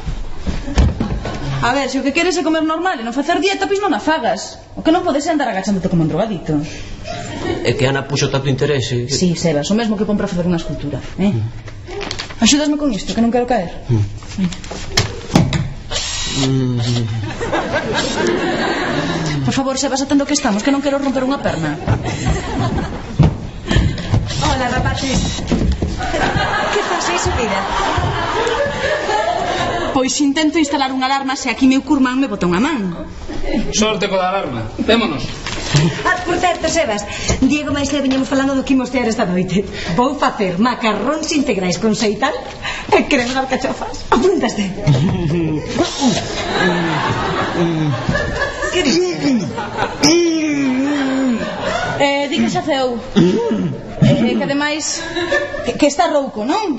A ver, se o que queres é comer normal e non facer dieta, pois non a fagas. O que non podes é andar agachándote como un drogadito. É que Ana puxo tanto interese. Sí, Sebas, o mesmo que pon para facer unha escultura, Axúdasme con isto, que non quero caer. Por favor, Sebas, atendo que estamos, que non quero romper unha perna. Hola, rapaces. Que faceis, vida? Pois intento instalar unha alarma se aquí meu curmán me bota unha man. Sorte con a alarma. Vémonos. Por certo, Sebas, Diego máis e viñemos falando do que imos ter esta noite. Vou facer macarróns integrais con seitan e crema de alcachofas. Apúntaste. Que dices? Di que xa ceu. Que ademais que está rouco, non?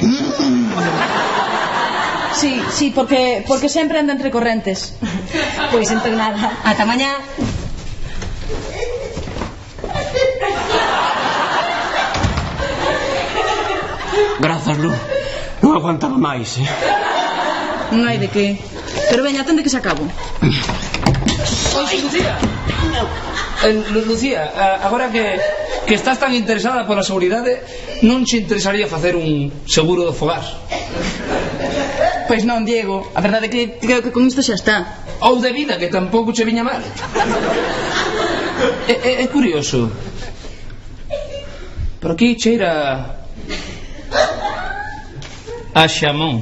Sí, porque sempre anda entre correntes. Pois entón nada, ata mañá. Grazas, Lu. Non aguantaba máis, Non hai de que. Pero veña, atende que se acabo. Oye, Lucía. Lucía, agora que estás tan interesada pola seguridade, non che interesaría facer un seguro do fogar? Pois non, Diego. A verdade é que creo que con isto xa está. Ou de vida, que tampouco che viña mal. É curioso. Por aquí cheira a xamón.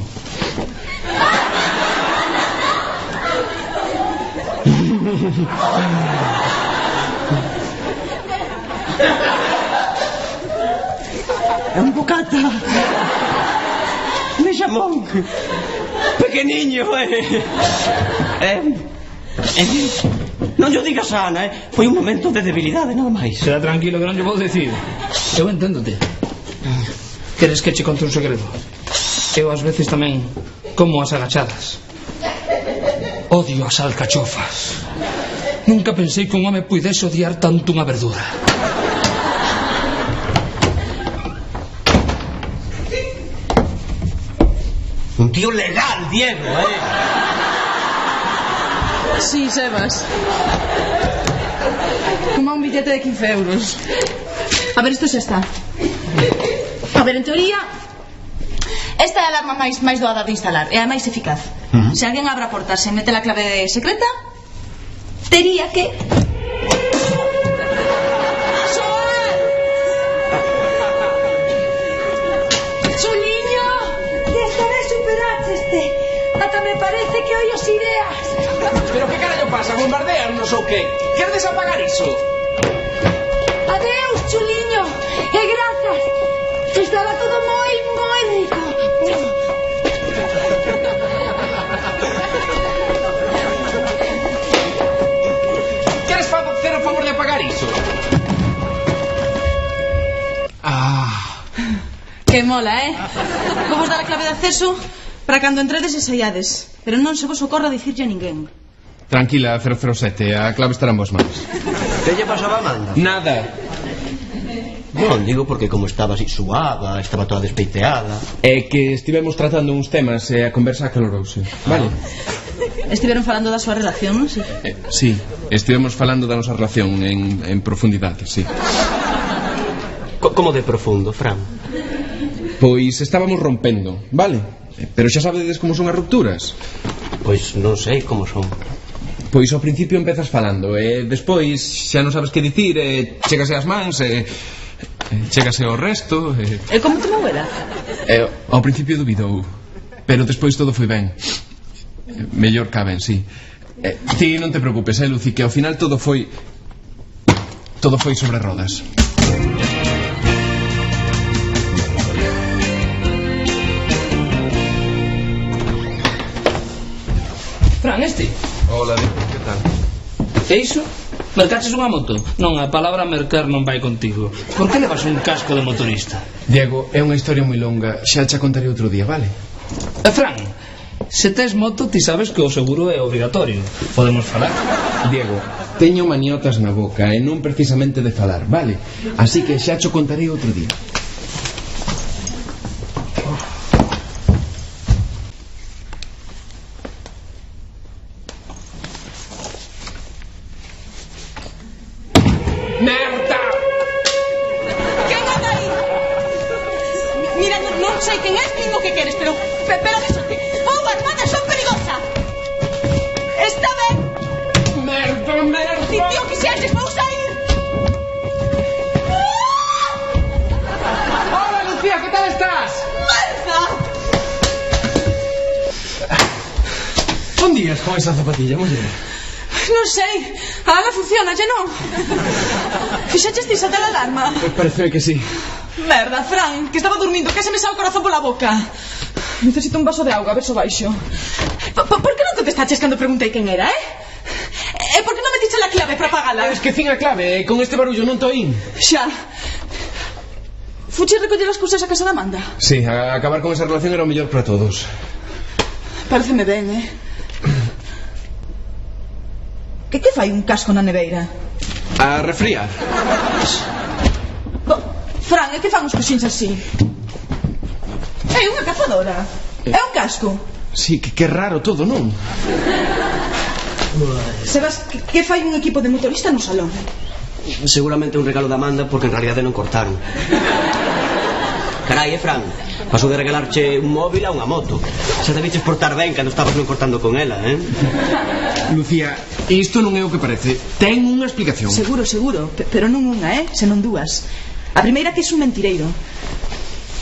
É un bocata de xamón pequeniño, non yo digas, Ana, foi un momento de debilidade, nada máis. Será tranquilo que non lle vou decir. Eu enténdote. Queres que che conte un segredo? Eu ás veces tamén como as agachadas. Odio as alcachofas. Nunca pensei que un home puidese odiar tanto unha verdura. Un tío legal, Diego, Sí, Sebas. Como un billete de 15 euros. A ver, isto xa está. A ver, en teoría, esta é a alarma máis doada de instalar. É a máis eficaz. Se alguén abre a porta sen mete a clave secreta, tería que... Chuliño, esta vez superaste. Ata me parece que hoy os ideas. Pero que carallo pasa? Bombardearnos ou que? Queredes apagar iso? Adeus, chuliño. E grazas. Estaba todo moi rico. Queres facer o favor de apagar iso? Que mola, Vou vos dar a clave de acceso para cando entredes e saiades. Pero non se vos ocorra dicirlle a ninguén. Tranquila, 007, a clave estará en vos mans. Que lle pasaba a Amanda? Nada. Non, digo porque como estaba así suava, estaba toda despeiteada. É que estivemos tratando uns temas e a conversa acalorouse. Vale. Estiveron falando da súa relación, non? Sí. Sí, estivemos falando da nosa relación en profundidade, sí. Como de profundo, Fran? Pois estábamos rompendo, vale? Pero xa sabedes como son as rupturas? Pois non sei como son. Pois ao principio empezas falando e despois xa non sabes que dicir e chégase ás mans e chégase ao resto E como te movera? Ao principio dubidou, pero despois todo foi ben. Mellor caben, sí. Ti non te preocupes, Lucy, que ao final todo foi sobre rodas. Fran, este? Hola, que tal? E iso? Mercaches unha moto? Non, a palabra mercar non vai contigo. Por que levas un casco de motorista? Diego, é unha historia moi longa. Xa te contaré outro día, vale? Fran, se tes moto, ti sabes que o seguro é obrigatorio. Podemos falar? Diego, teño maniotas na boca e non precisamente de falar, vale? Así que xa te contaré outro día. Merda! Quen anda aí? Mira, non sei quen és nin o que queres, pero déxate. Ou as manas son perigosa. Está ben? Merda! Ti, tío, que seaxes, vou sair. Hola, Lucía, que tal estás? Merda! Un día con esa zapatilla, muller. Non sei, a ala funciona, xa non? Fixaches ti saltar a alarma? Pues parece que sí. Merda, Fran, que estaba dormindo, que se me sae o corazón pola boca. Necesito un vaso de auga, a ver so baixo. Por que non contestaches cando preguntei quen era, E por que non me diches a clave para apagala? Es que fin a clave, con este barullo non toín. Xa. Fuches recoller as cousas a casa da Amanda? Sí, acabar con esa relación era o mellor para todos. Pareceme ben, Que fai un casco na neveira? A refriar. Fran, que fan os coxins así? É unha cazadora. É un casco. Sí, que raro todo, non? Sebas, que fai un equipo de motorista no salón? Seguramente un regalo da Amanda porque en realidade non cortaron. Carai, Fran, pasou de regalarche un móvil a unha moto. Se debiches portar ben cando estabas non cortando con ela, Lucía, isto non é o que parece. Ten unha explicación. Seguro, pero non unha, senón dúas. A primeira que es un mentireiro.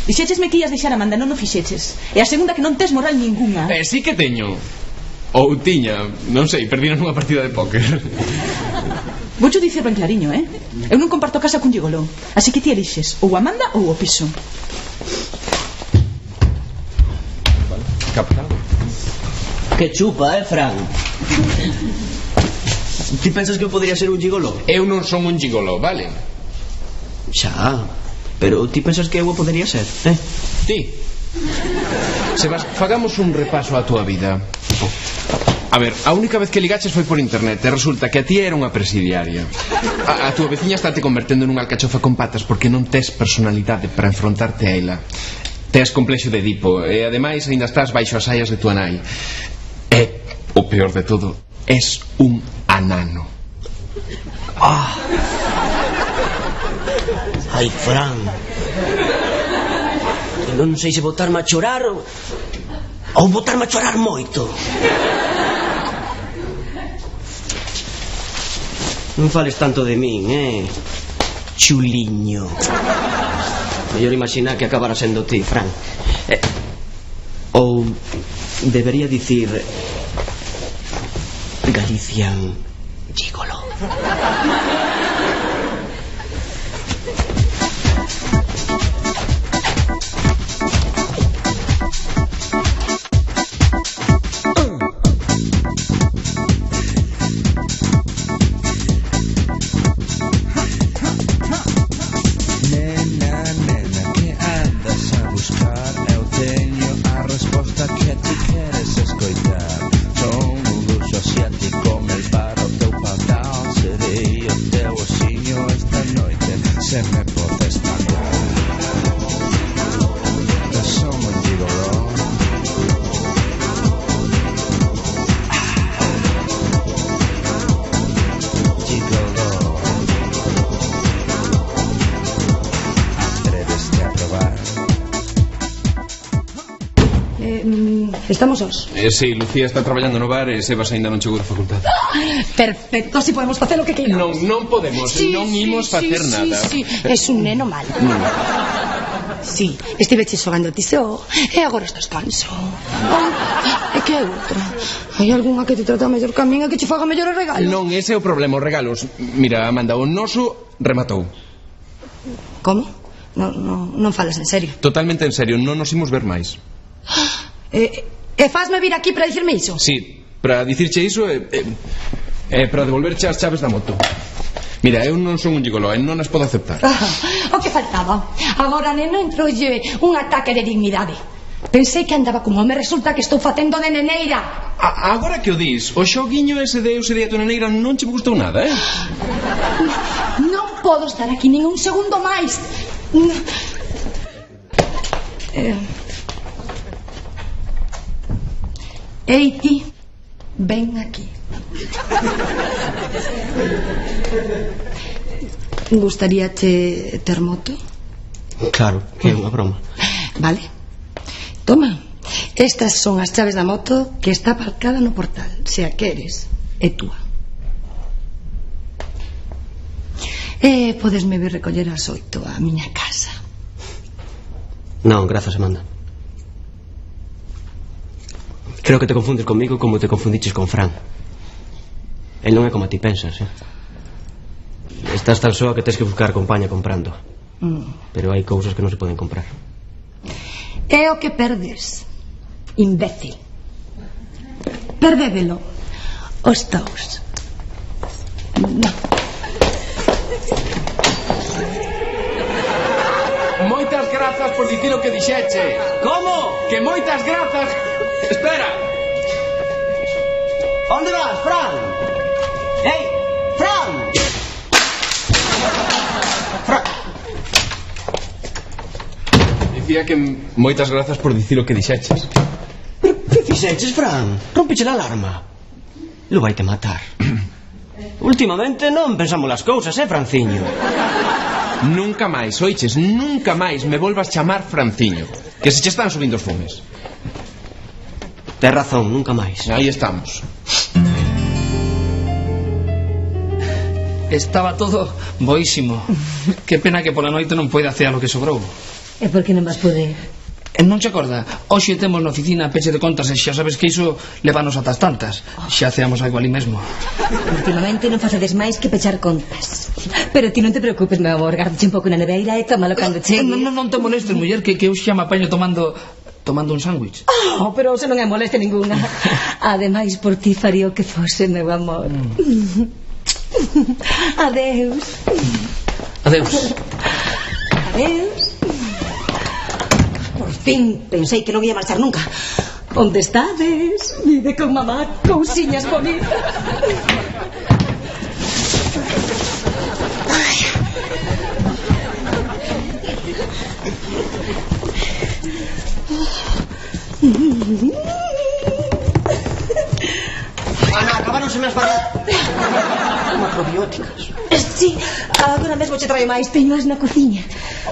Dixéchesme que ias deixar a Amanda, non o fixeches. E a segunda que non tes moral ningunha. Sí que teño. Ou tiña, non sei, perdina nunha partida de póker. Voucho dicir ben clariño, Eu non comparto casa cun gigoló. Así que ti elixes ou Amanda ou o piso. Captado. Que chupa, Fran? Ti pensas que eu podría ser un gigoló? Eu non son un gigoló, vale? Xa, pero ti pensas que eu o podería ser, Ti. Sebas, fagamos un repaso á túa vida. A ver, a única vez que ligaches foi por internet. E resulta que a ti era unha presidiaria. A túa veciña estáte convertendo nunha alcachofa con patas porque non tes personalidade para enfrontarte a ela. Tes complexo de Edipo. E ademais ainda estás baixo as saias de túa nai. E, o peor de todo, es un anano. Ai, Fran, non sei se botarme a chorar ou botarme a chorar moito. Non fales tanto de min, chuliño. Mellor imagina que acabara sendo ti, Fran. Ou debería dicir Galician gigolo. Estamos os. Si, Lucía está traballando no bar e Sebas ainda non chegou da facultade. Perfecto, si podemos facer o que queiramos. Non podemos, non imos facer nada. Sí, es un neno malo. Sí, estiveche xogando tiseo e agora estás canso. E que é outra? Hai algunha que te trata mellor que a min e que che faga mellores regalos? Non, ese é o problema, os regalos. Mira, Amanda, o noso rematou. Como? Non falas en serio? Totalmente en serio, non nos imos ver máis. E fasme vir aquí para dicirme iso? Sí, para dicirche iso e para devolverche as chaves da moto. Mira, eu non son un gigoló e non as podo aceptar. O que faltaba. Agora, neno, entrolle un ataque de dignidade. Pensei que andaba como me resulta que estou facendo de neneira. Agora que o dis, o xoguiño ese de eu sería tu neneira non che gustou nada, Non podo estar aquí nin un segundo máis. Ei, ti, ven aquí. Gustaríache ter moto? Claro, que é unha broma. Vale. Toma, estas son as chaves da moto que está aparcada no portal. Se a queres, é túa. E podesme vir recoller ás 8 á miña casa. Non, grazas, Amanda. Creo que te confundes comigo como te confundiches con Fran. El non é como a ti pensas, Estás tan soa que tens que buscar compañía comprando. Pero hai cousas que non se poden comprar. É o que perdes, imbécil. Perdédelo os dous. Non. Moitas grazas por dicir o que dixeche. Como? Que moitas grazas. Espera. Onde vas, Fran? Ei, Fran! Fran! Dicía que moitas grazas por dicir o que dixeches. Pero que fixeches, Fran? Rompeche a alarma. Lo vaite matar. Últimamente non pensamos las cousas, Franciño? Nunca máis, oiches, nunca máis me volvas chamar Franciño, que se che están subindo os fumes. Tes razón, nunca máis. Aí estamos. Estaba todo boísimo. Que pena que pola noite non poida cear o que sobrou. E por que non vas poder? Non che acorda? Hoxe temos na oficina peche de contas e xa sabes que iso levanos ata as tantas. Xa ceamos algo ali mesmo. Últimamente non facedes máis que pechar contas. Pero ti non te preocupes, meu amor. Gardache un pouco na neveira e tómalo cando chegue. Non te molestes, muller, que eu xa me apaño tomando un sándwich. Pero se non é moleste ninguna. Ademais, por ti faría o que fose, meu amor. Adeus. Adeus. Adeus. Por fin, pensei que non ia marchar nunca. Onde estades? Vive con mamá, cousiñas bonitas. Ana, acabáronse as macrobióticas. Sí, agora mesmo che traio máis. Teñoas na cociña.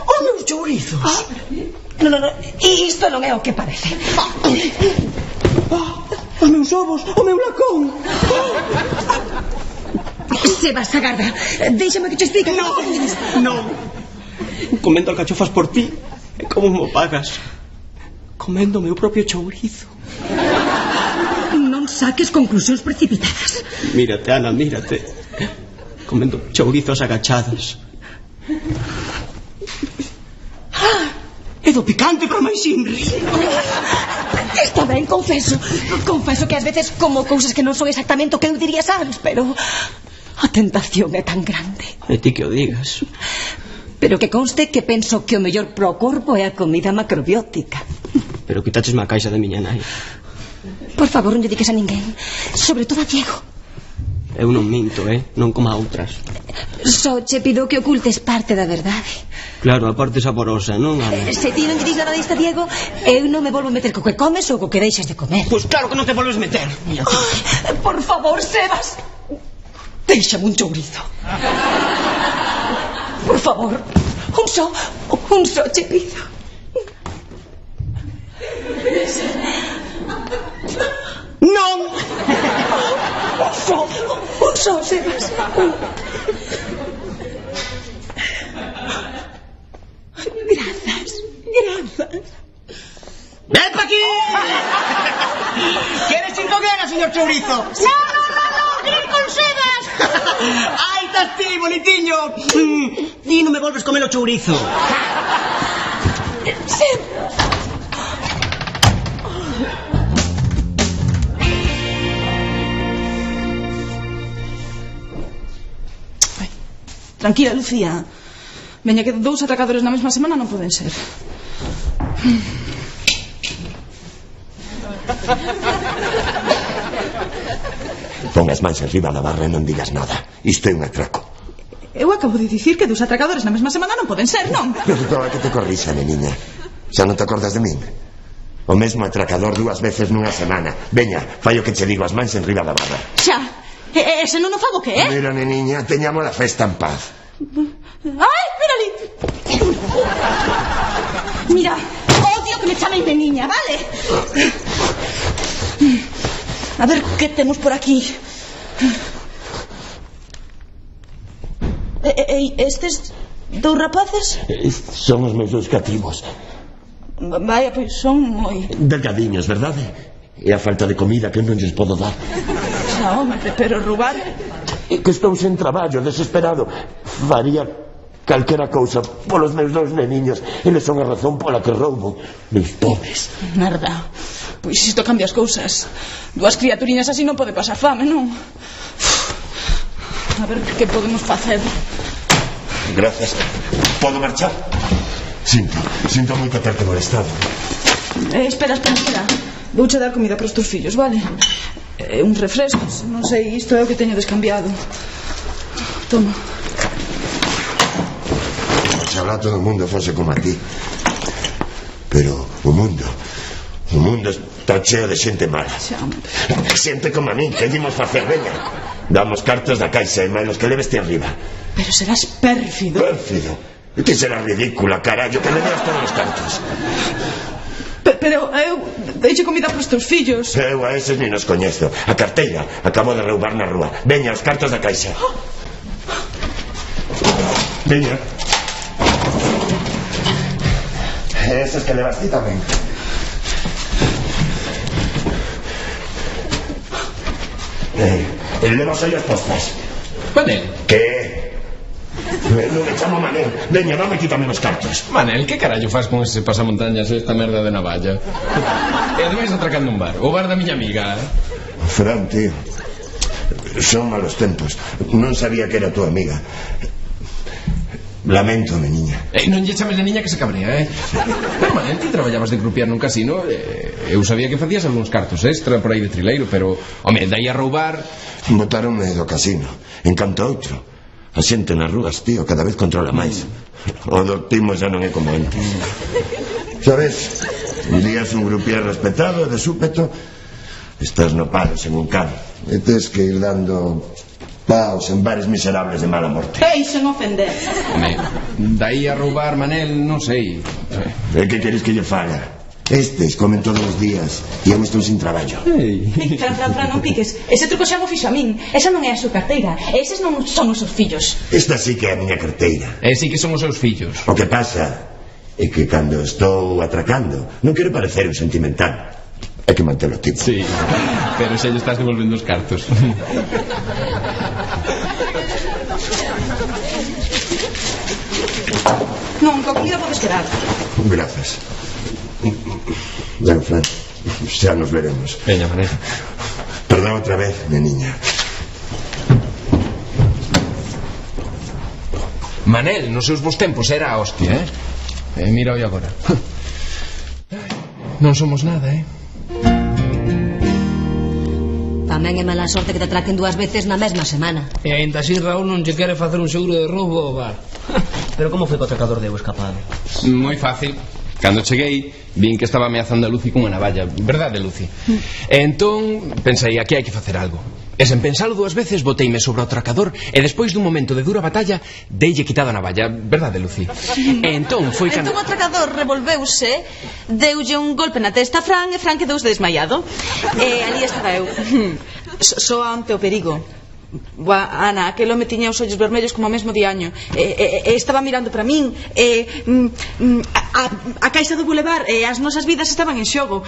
Os meus chourizos. Non, isto non é o que parece. Os meus ovos, o meu lacón. Sebas, agarda. Déixame que che explique. Non. Comendo alcachofas por ti. Como mo pagas? Comendo o meu propio chourizo. Non saques conclusións precipitadas. Mírate, Ana, mírate. Comendo chourizos agachadas. É do picante para máis inri. Está ben, confeso que ás veces como cousas que non son exactamente o que eu diría, sabes, pero a tentación é tan grande. E ti que o digas. Pero que conste que penso que o mellor pro corpo é a comida macrobiótica. Pero quitachesme a caixa de miña nai. Por favor, non lle diques a ninguén, sobre todo a Diego. Eu non minto, non como a outras. Só che pido que ocultes parte da verdade. Claro, a parte saborosa, non, Ana? Se ti non lle dis nada disto a Diego, eu non me volvo a meter co que comes ou co que deixas de comer. Pois claro que non te volves meter. Ay, por favor, Sebas, déixame un chourizo. Por favor, un só che pido. Non. Un só, Sebas. Grazas. ¡Ven pa aquí! ¿Quieres ir con ella, señor chourizo? No, ir con Sebas. ¡Ahí estás ti, bonitiño! Ti non me volves comer o chourizo. Sebas. Tranquila, Lucía. Veña que 2 atracadores na mesma semana non poden ser. Pon as mans arriba da barra e non digas nada. Isto é un atraco. Eu acabo de dicir que 2 atracadores na mesma semana non poden ser, non? Pero toda que te corrixa, neniña. Xa non te acordas de min? O mesmo atracador 2 veces nunha semana. Veña, fai o que che digo, as mans enriba da barra. Xa. Ese non o fago que é? Mira, neniña, teñamos a festa en paz. Ai, mira ali. Mira, odio que me chamen de niña, vale? A ver que temos por aquí. Estes 2 rapaces? Son os meus 2 cativos. Vaya, pois son moi... Delgadiños, verdade? É a falta de comida que non lles podo dar. Xa, home, pero roubar... É que estou sen traballo, desesperado. Faría calquera cousa polos meus 2 neniños. Eles son a razón pola que roubo. Meus pobres. Merda. Pois isto cambia as cousas. 2 criaturiñas así non pode pasar fame, non? A ver que podemos facer. Gracias. Podo marchar? Sinto moito terte molestado. Espera. Vouche dar comida para os teus fillos, vale? Un refresco, non sei, isto é o que teño descambiado. Toma. Oxalá todo o mundo fose como a ti. Pero o mundo está cheo de xente mala. Xente como a mí, que dimos facer, veña. Damos cartas da caixa e máis los que leves te arriba. Pero serás pérfido. Pérfido. Que será ridícula, carallo, que le deas todos os cartos. Pero eu deixe comida pros teus fillos. Eu a eses ni nos coñezo. A carteira acabo de roubar na rúa. Veña, os cartos da caixa. Veña. Esas que levas ti tamén. Levas ollas postas. Manel. Que? Non me chamo Manel. Veña, dame quítame os cartos. Manel, que carallo faz con ese pasamontañas esta merda de navalla? E ademais atracando un bar. O bar da miña amiga. Fran, tío, son malos tempos. Non sabía que era tua amiga. Laméntome, niña. Non lle chames a niña que se cabrea, Pero, Manel, ti traballabas de crupiar nun casino. Eu sabía que facías algúns cartos extra por aí de trileiro, pero, home, dai a roubar. Botaronme do casino. En canto a outro, a xente nas rúas, tío, cada vez controla máis. O do timo xa non é como antes. Sabes, un día es un grupier respetado e de súpeto estás no paro sen un carro e tes que ir dando paos en bares miserables de mala morte. Ei, sen ofender. Home, dai a roubar, Manel, non sei. E que queres que lle faga? Estes comen todos os días e eu estou sin traballo. Fran, non piques. Ese truco xa mo fixo a min. Esa non é a súa carteira. Eses non son os seus fillos. Esta sí que é a miña carteira. E sí que son os seus fillos. O que pasa é que cando estou atracando non quero parecer un sentimental. Hai que mantelo tipo. Sí, pero xa lle estás devolvendo os cartos. Non, coa comida podes quedar. Grazas. Bueno, Fran, xa nos veremos. Veña, Manel. Perdón outra vez, neniña. Manel, nos seus bons tempos era a hostia, mira hoy agora. Non somos nada, Tamén é mala sorte que te atraquen 2 veces na mesma semana. E ainda así Raúl non che quere facer un seguro de roubo ao bar. Pero como foi que o atracador deu escapado? Moi fácil. Cando cheguei, vin que estaba ameazando a Lucy cunha navalla. Verdade, Lucy? E entón, pensei, aquí hai que facer algo. E sen pensalo 2 veces, boteime sobre o atracador e despois dun momento de dura batalla, deille quitado a navalla. Verdade, Lucy? E entón foi cando... Entón o atracador revolveuse, deulle un golpe na testa a Fran e Fran quedouse desmaiado. E ali estaba eu. Só ante o perigo. Buah, Ana, aquel home tiña os ollos vermellos como o mesmo diaño. Estaba mirando para min. A caixa do bulevar e as nosas vidas estaban en xogo.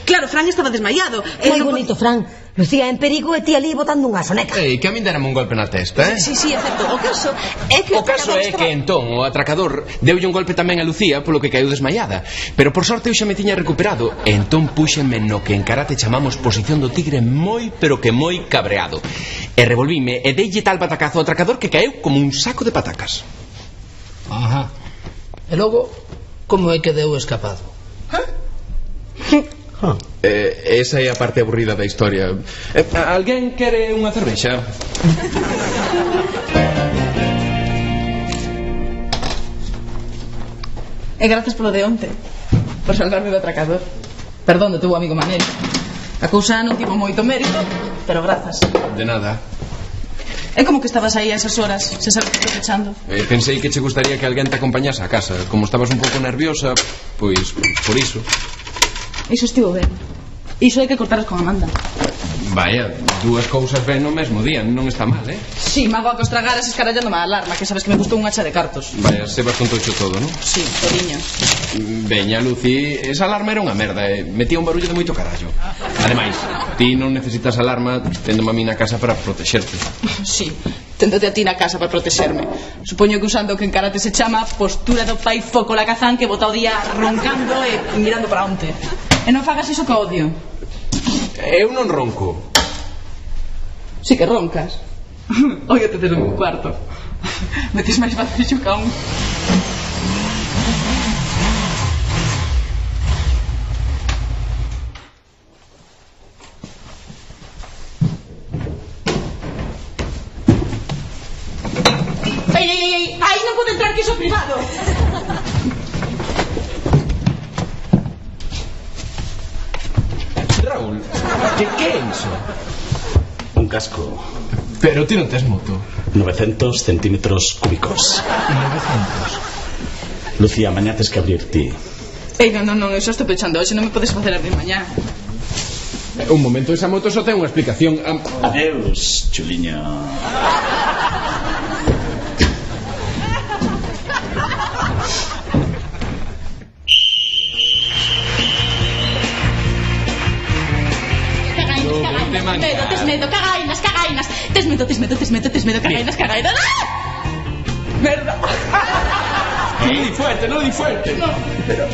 Claro, Fran estaba desmaiado. Moi bonito, Fran. Lucía en perigo e ti ali botando unha soneca. Que a min derame un golpe na testa, Sí, é certo. O caso é que o caso é que entón o atracador deulle un golpe tamén a Lucía polo que caeu desmaiada. Pero por sorte eu xa me tiña recuperado. E entón púxenme no que en karate chamamos posición do tigre moi, pero que moi cabreado. E revolvíme e deille tal patacazo ao atracador que caeu como un saco de patacas. Ajá. E logo, como é que deu escapado? Esa é a parte aburrida da historia. Alguén quere unha cervexa? E grazas polo de onte, por salvarme do atracador. Perdón do teu amigo Manel. A cousa non tivo moito mérito, pero grazas. De nada. É como que estabas aí a esas horas, se sabes que estou pechando. Pensei que che gustaría que alguén te acompañase a casa. Como estabas un pouco nerviosa, pois por iso. Iso estivo ben. Iso hai que cortaros con Amanda. Vaya, 2 cousas ben no mesmo día. Non está mal, Si, mago a que os tragaras escarallando a alarma, que sabes que me custou un hacha de cartos. Vaya, Sebas contou todo, non? Si, toriño. Veña, Lucy, esa alarma era unha merda. Metía un barullo de moito carallo. Ademais, ti non necesitas alarma tendo a mí na casa para protexerte. Si, téndote a ti na casa para protexerme. Supoño que usando o que en karate se chama postura do pai foco lacazán que bota o día roncando e mirando para onte. E non fagas iso que odio. Eu non ronco. Si que roncas. Oia, te no meu cuarto. Me tes máis fácil que un. Ei, aí non pode entrar, que iso é privado. Raúl, que é iso? Un casco. Pero ti non tes moto. 900 centímetros cúbicos. 900. Lucía, mañá tes que abrir ti. Ei, non, eu xa estou pechando hoxe, non me podes facer abrir mañá. Un momento, esa moto só ten unha explicación. Adeus, chuliño. Tes medo, cagainas. Tes medo, cagainas. Merda. Non di fuerte. No, pero...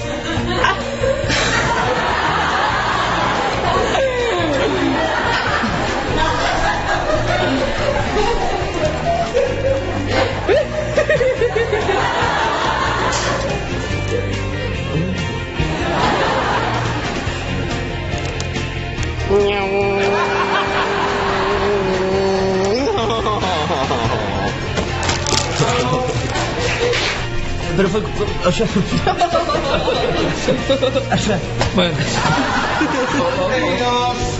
Pero foi... O sea... Bueno. Amigos.